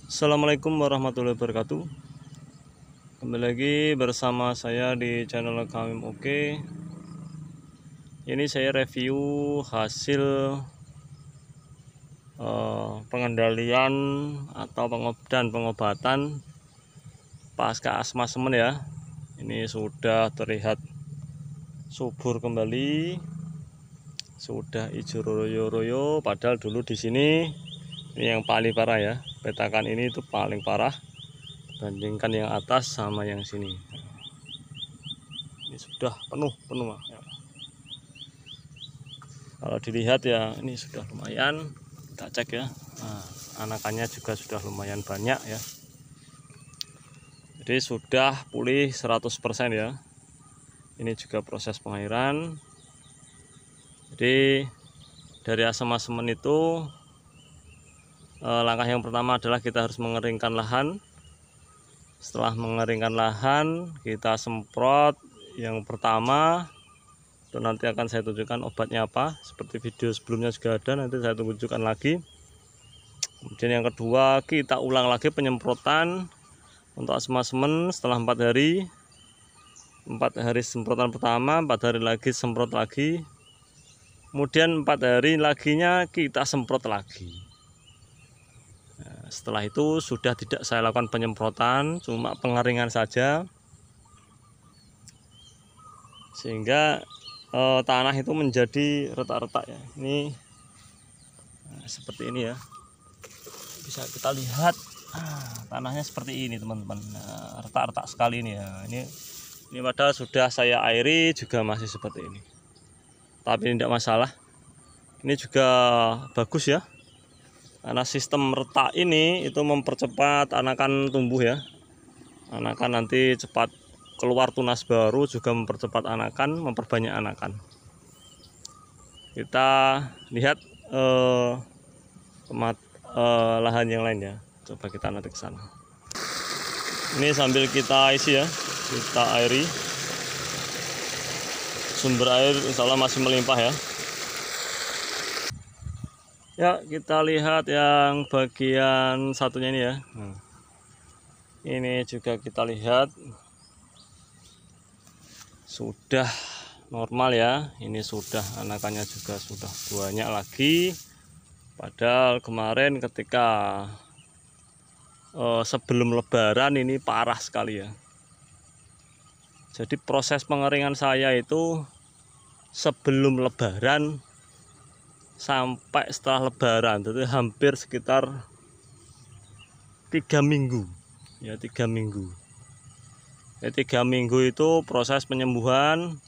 Assalamualaikum warahmatullahi wabarakatuh. Kembali lagi bersama saya di channel Kamim Oke. Ini saya review hasil pengendalian atau pengobatan pasca asma semen ya. Ini sudah terlihat subur kembali, sudah hijau royo-royo. Padahal dulu di sini ini yang paling parah ya. Petakan ini itu paling parah bandingkan yang atas sama yang sini. Ini sudah penuh ya. Kalau dilihat ya ini sudah lumayan, kita cek ya. Nah, anakannya juga sudah lumayan banyak ya. Jadi sudah pulih 100% ya. Ini juga proses pengairan. Jadi dari asam-asaman itu langkah yang pertama adalah kita harus mengeringkan lahan. Setelah mengeringkan lahan, kita semprot. Yang pertama itu nanti akan saya tunjukkan obatnya apa, seperti video sebelumnya juga ada, nanti saya tunjukkan lagi. Kemudian yang kedua, kita ulang lagi penyemprotan untuk asma semen setelah 4 hari. 4 hari semprotan pertama, 4 hari lagi semprot lagi. Kemudian 4 hari laginya kita semprot lagi. Nah, setelah itu sudah tidak saya lakukan penyemprotan, cuma pengeringan saja, sehingga tanah itu menjadi retak-retak ya. Ini seperti ini ya, bisa kita lihat tanahnya seperti ini teman-teman. Retak-retak sekali ini ya. Ini padahal sudah saya airi juga masih seperti ini, tapi tidak masalah. Ini juga bagus ya, karena sistem retak ini itu mempercepat anakan tumbuh ya. Anakan nanti cepat keluar tunas baru, juga mempercepat anakan, memperbanyak anakan. Kita lihat lahan yang lain ya. Coba kita nanti ke sana. Ini sambil kita isi ya, kita airi. Sumber air insya Allah masih melimpah ya. Ya, kita lihat yang bagian satunya ini ya. Ini juga kita lihat sudah normal ya. Ini sudah anakannya juga sudah banyak lagi. Padahal kemarin ketika sebelum lebaran ini parah sekali ya. Jadi proses pengeringan saya itu sebelum lebaran sampai setelah lebaran, jadi hampir sekitar 3 minggu ya. 3 minggu ya, 3 minggu itu proses penyembuhan.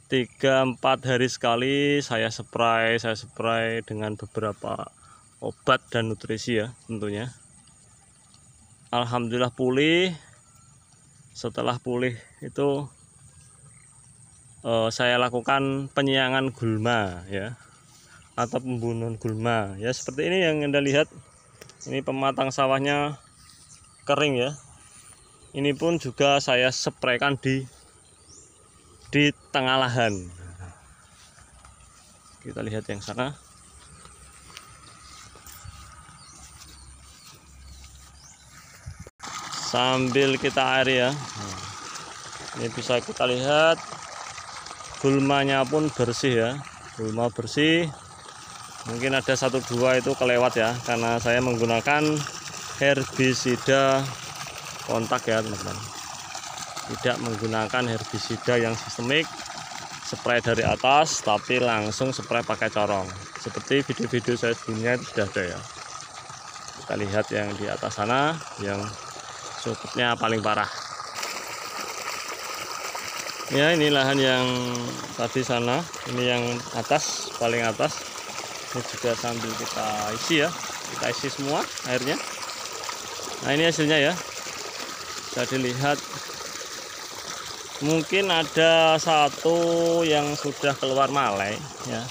3-4 hari sekali saya spray dengan beberapa obat dan nutrisi ya tentunya. Alhamdulillah pulih. Setelah pulih itu saya lakukan penyiangan gulma ya, atau pembunuhan gulma ya. Seperti ini yang Anda lihat, ini pematang sawahnya kering ya. Ini pun juga saya spraykan di tengah lahan. Kita lihat yang sana. Sambil kita air ya. Ini bisa kita lihat gulmanya pun bersih ya. Gulma bersih. Mungkin ada 1-2 itu kelewat ya, karena saya menggunakan herbisida kontak ya teman-teman. Tidak menggunakan herbisida yang sistemik, spray dari atas, tapi langsung spray pakai corong. Seperti video-video saya sebelumnya itu sudah ada ya. Kita lihat yang di atas sana, yang sukutnya paling parah. Ya, ini lahan yang tadi sana, ini yang atas, paling atas. Ini juga sambil kita isi ya, kita isi semua airnya. Nah, ini hasilnya ya, bisa dilihat. Mungkin ada satu yang sudah keluar malai ya.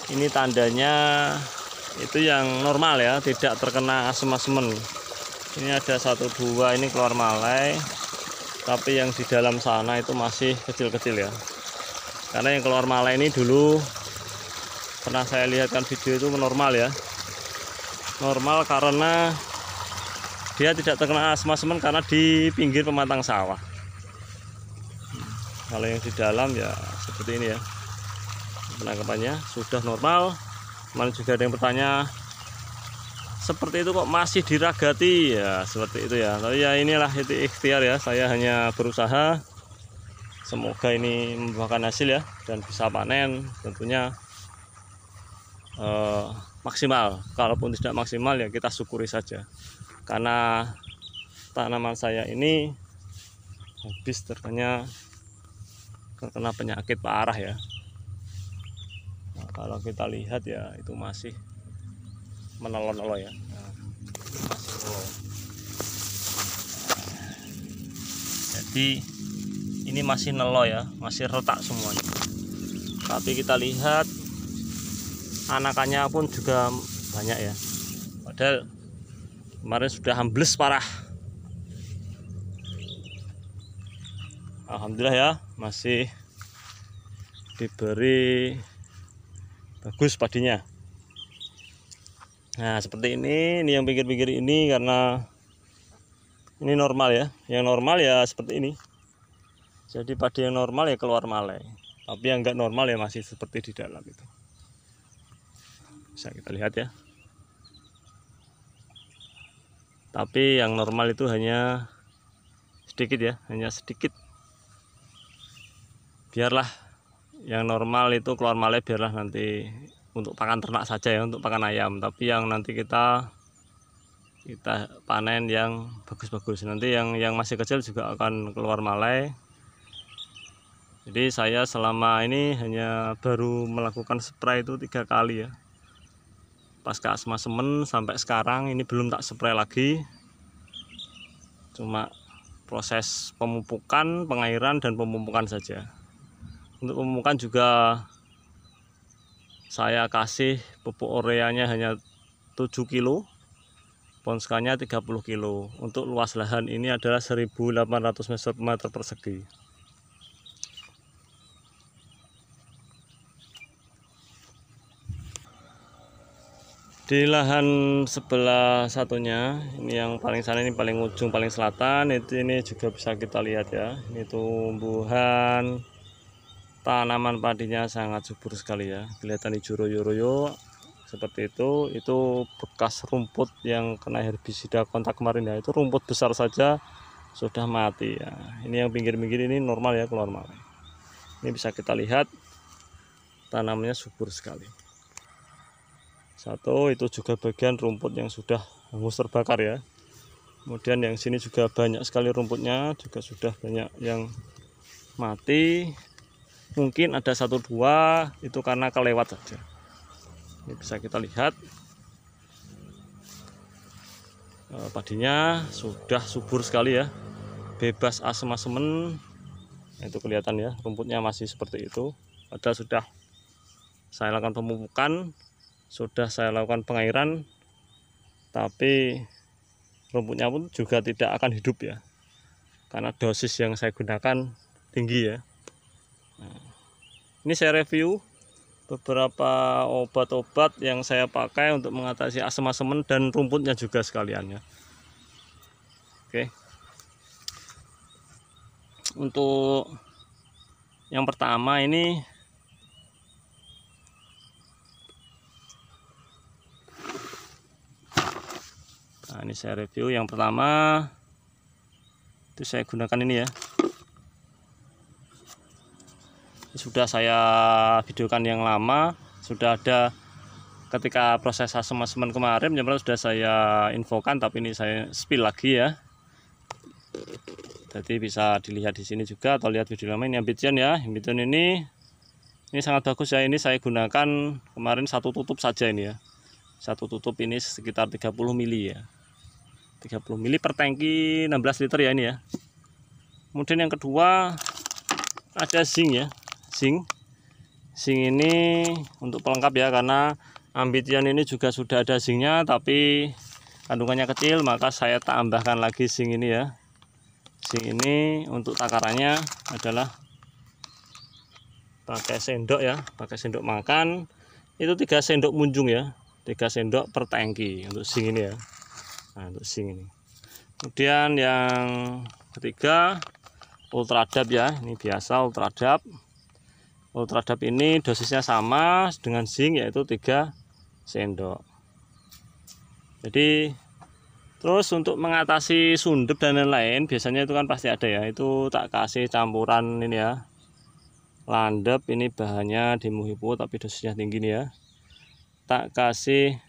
Ini tandanya itu yang normal ya, tidak terkena asem-asemen. Ini ada 1-2 ini keluar malai, tapi yang di dalam sana itu masih kecil-kecil ya. Karena yang keluar malai ini dulu pernah saya lihatkan video itu normal ya. Normal karena dia tidak terkena asma semen karena di pinggir pematang sawah. Kalau yang di dalam ya seperti ini ya, penangkapannya sudah normal. Kemarin juga ada yang bertanya, seperti itu kok masih diragati, ya seperti itu ya. Tapi ya inilah itu ikhtiar ya, saya hanya berusaha. Semoga ini membuahkan hasil ya, dan bisa panen tentunya maksimal. Kalaupun tidak maksimal ya kita syukuri saja, karena tanaman saya ini habis terkena penyakit parah ya. Nah, kalau kita lihat ya itu masih menelon-nelon ya. Nah, masih melon. Jadi ini masih nelo ya, masih retak semuanya. Tapi kita lihat anakannya pun juga banyak ya. Padahal kemarin sudah ambles parah. Alhamdulillah ya, masih diberi bagus padinya. Nah seperti ini yang pinggir-pinggir ini karena ini normal ya. Yang normal ya seperti ini. Jadi padi yang normal ya keluar malai. Tapi yang enggak normal ya masih seperti di dalam itu. Bisa kita lihat ya. Tapi yang normal itu hanya sedikit ya, hanya sedikit. Biarlah yang normal itu keluar malai, biarlah nanti untuk pakan ternak saja ya, untuk pakan ayam. Tapi yang nanti kita panen yang bagus-bagus. Nanti yang masih kecil juga akan keluar malai. Jadi saya selama ini hanya baru melakukan spray itu 3 kali ya. Pasca asma semen sampai sekarang ini belum tak spray lagi. Cuma proses pemupukan, pengairan dan pemupukan saja. Untuk pemupukan juga saya kasih pupuk ureanya hanya 7 kilo, ponskanya 30 kilo. Untuk luas lahan ini adalah 1800 meter persegi. Di lahan sebelah satunya, ini yang paling sana, ini paling ujung, paling selatan, itu ini juga bisa kita lihat ya. Ini tumbuhan tanaman padinya sangat subur sekali ya, kelihatan hijau royo-royo seperti itu. Itu bekas rumput yang kena herbisida kontak kemarin ya, itu rumput besar saja sudah mati ya. Ini yang pinggir-pinggir ini normal ya, keluar malai. Ini bisa kita lihat tanamannya subur sekali. Satu itu juga bagian rumput yang sudah hangus terbakar ya. Kemudian yang sini juga banyak sekali rumputnya, juga sudah banyak yang mati. Mungkin ada 1-2 itu karena kelewat saja. Ini bisa kita lihat padinya sudah subur sekali ya, bebas asma semen. Itu kelihatan ya, rumputnya masih seperti itu. Padahal sudah saya lakukan pemupukan, sudah saya lakukan pengairan, tapi rumputnya pun juga tidak akan hidup ya, karena dosis yang saya gunakan tinggi ya. Nah, ini saya review beberapa obat-obat yang saya pakai untuk mengatasi asma semen dan rumputnya juga sekalian ya. Oke. Untuk yang pertama ini ini saya review. Yang pertama itu saya gunakan ini ya. Sudah saya videokan yang lama, sudah ada ketika proses asma semen kemarin, sudah saya infokan, tapi ini saya spill lagi ya. Jadi bisa dilihat di sini juga atau lihat video lama. Ini Ambitian ya. Ambitian ini sangat bagus ya. Ini saya gunakan kemarin 1 tutup saja ini ya. 1 tutup ini sekitar 30 mili ya. 30 mili per tangki 16 liter ya ini ya. Kemudian yang kedua ada zinc ya. Zinc ini untuk pelengkap ya, karena Ambitian ini juga sudah ada zincnya tapi kandungannya kecil, maka saya tambahkan lagi zinc ini ya. Zinc ini untuk takarannya adalah pakai sendok ya, pakai sendok makan itu 3 sendok munjung ya, 3 sendok per tangki untuk zinc ini ya. Nah, untuk zinc ini Kemudian yang ketiga Ultradap ya, ini biasa Ultradap. Ultradap ini dosisnya sama dengan zinc, yaitu 3 sendok. Jadi terus untuk mengatasi sundep dan lain-lain biasanya itu kan pasti ada ya, itu tak kasih campuran ini ya, landep. Ini bahannya di Muhipo tapi dosisnya tinggi nih ya, tak kasih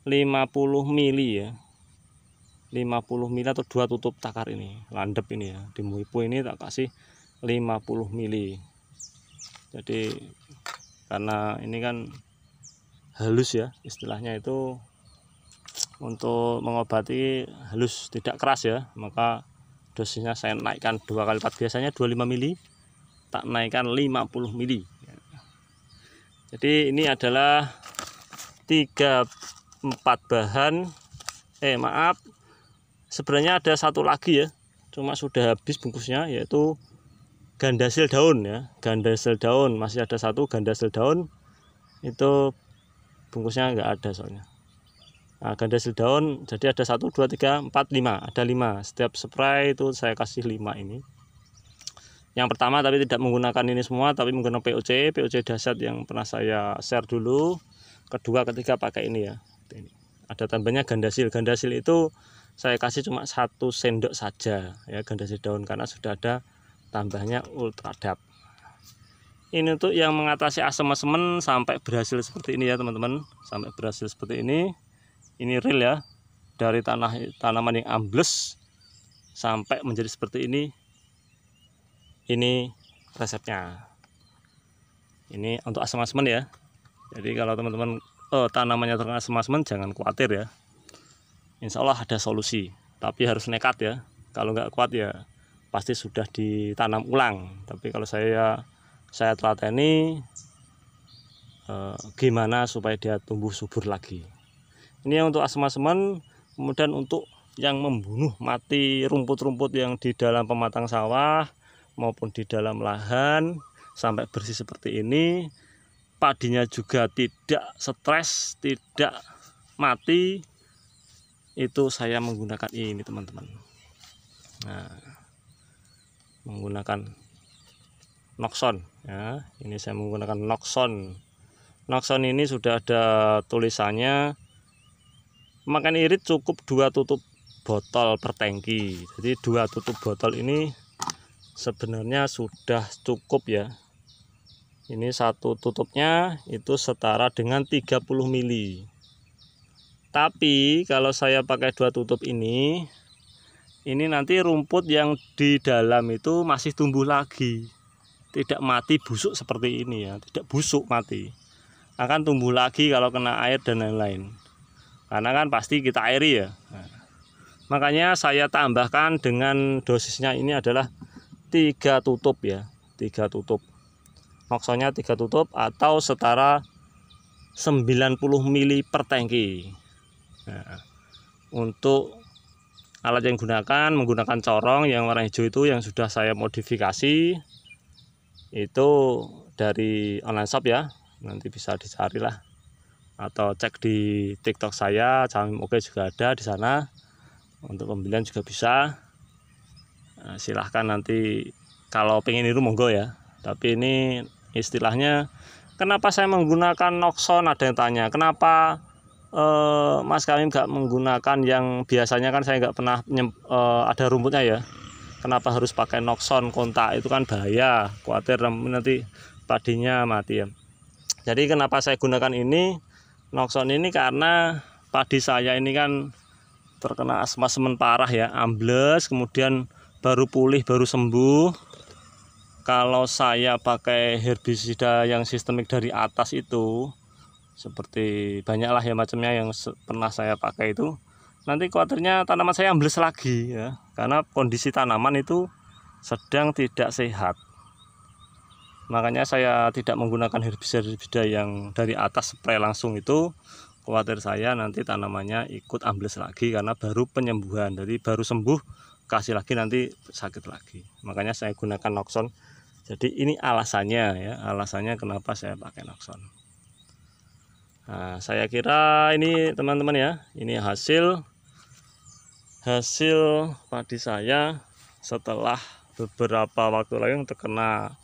50 mili ya, 50 mili atau 2 tutup takar ini landep ini ya, di Muhipo ini tak kasih 50 mili. Jadi karena ini kan halus ya, istilahnya itu untuk mengobati halus tidak keras ya, maka dosisnya saya naikkan 2 kali lipat, biasanya 25 mili tak naikkan 50 mili. Jadi ini adalah 3-4 bahan, maaf sebenarnya ada satu lagi ya, cuma sudah habis bungkusnya, yaitu gandasil daun ya, gandasil daun masih ada satu, gandasil daun itu bungkusnya enggak ada soalnya. Nah, gandasil daun jadi ada 1, 2, 3, 4, 5, ada 5. Setiap spray itu saya kasih 5 ini. Yang pertama tapi tidak menggunakan ini semua, tapi menggunakan POC dahsyat yang pernah saya share dulu. Kedua, ketiga pakai ini ya. Ini. Ada tambahnya gandasil. Gandasil itu saya kasih cuma 1 sendok saja ya, gandasil daun, karena sudah ada tambahnya Ultradap. Ini untuk yang mengatasi asam-asaman sampai berhasil seperti ini ya teman-teman, sampai berhasil seperti ini. Ini real ya, dari tanaman yang ambles sampai menjadi seperti ini. Ini resepnya. Ini untuk asam-asaman ya. Jadi kalau teman-teman tanamannya terkena asam-asaman jangan khawatir ya. Insya Allah ada solusi, tapi harus nekat ya. Kalau nggak kuat ya pasti sudah ditanam ulang. Tapi kalau saya telateni gimana supaya dia tumbuh subur lagi. Ini untuk asam-asaman. Kemudian untuk yang membunuh mati rumput-rumput yang di dalam pematang sawah maupun di dalam lahan sampai bersih seperti ini, padinya juga tidak stres, tidak mati, itu saya menggunakan ini teman-teman. Nah, menggunakan Noxon ya, ini saya menggunakan Noxon. Noxon ini sudah ada tulisannya, makan irit cukup 2 tutup botol per tangki. Jadi 2 tutup botol ini sebenarnya sudah cukup ya. Ini 1 tutupnya itu setara dengan 30 mili. Tapi kalau saya pakai 2 tutup ini nanti rumput yang di dalam itu masih tumbuh lagi, tidak mati busuk seperti ini ya, tidak busuk mati, akan tumbuh lagi kalau kena air dan lain-lain, karena kan pasti kita airi ya. Nah, makanya saya tambahkan dengan dosisnya ini adalah 3 tutup ya, 3 tutup. Maksudnya 3 tutup atau setara 90 mili per tangki. Nah, untuk alat yang menggunakan corong yang warna hijau itu yang sudah saya modifikasi, itu dari online shop ya, nanti bisa dicarilah atau cek di TikTok saya, Camim Oke juga ada di sana, untuk pembelian juga bisa. Nah, silahkan nanti kalau pengen niru monggo ya. Tapi ini istilahnya, kenapa saya menggunakan Noxon, ada yang tanya kenapa Mas Camim nggak menggunakan yang biasanya, kan saya nggak pernah ada rumputnya ya, kenapa harus pakai Noxon kontak, itu kan bahaya, khawatir nanti padinya mati ya. Jadi kenapa saya gunakan ini Noxon ini, karena padi saya ini kan terkena asma-semen parah ya, ambles, kemudian baru pulih, baru sembuh. Kalau saya pakai herbisida yang sistemik dari atas itu, seperti banyaklah ya macamnya yang pernah saya pakai itu, nanti khawatirnya tanaman saya ambles lagi ya, karena kondisi tanaman itu sedang tidak sehat. Makanya saya tidak menggunakan herbisida yang dari atas spray langsung itu, khawatir saya nanti tanamannya ikut ambles lagi, karena baru penyembuhan, jadi baru sembuh kasih lagi nanti sakit lagi. Makanya saya gunakan Noxon. Jadi ini alasannya ya, alasannya kenapa saya pakai Noxon. Nah, saya kira ini teman-teman ya, ini hasil hasil padi saya setelah beberapa waktu lagi terkena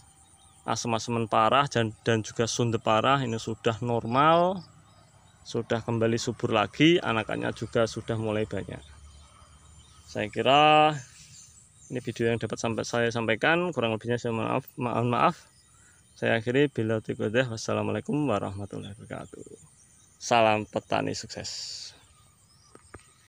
asem-aseman parah dan juga sunde parah, ini sudah normal, sudah kembali subur lagi, anakannya juga sudah mulai banyak. Saya kira ini video yang dapat saya sampaikan, kurang lebihnya saya mohon maaf. Saya akhiri, bila taufiq. Wassalamualaikum warahmatullahi wabarakatuh. Salam petani sukses.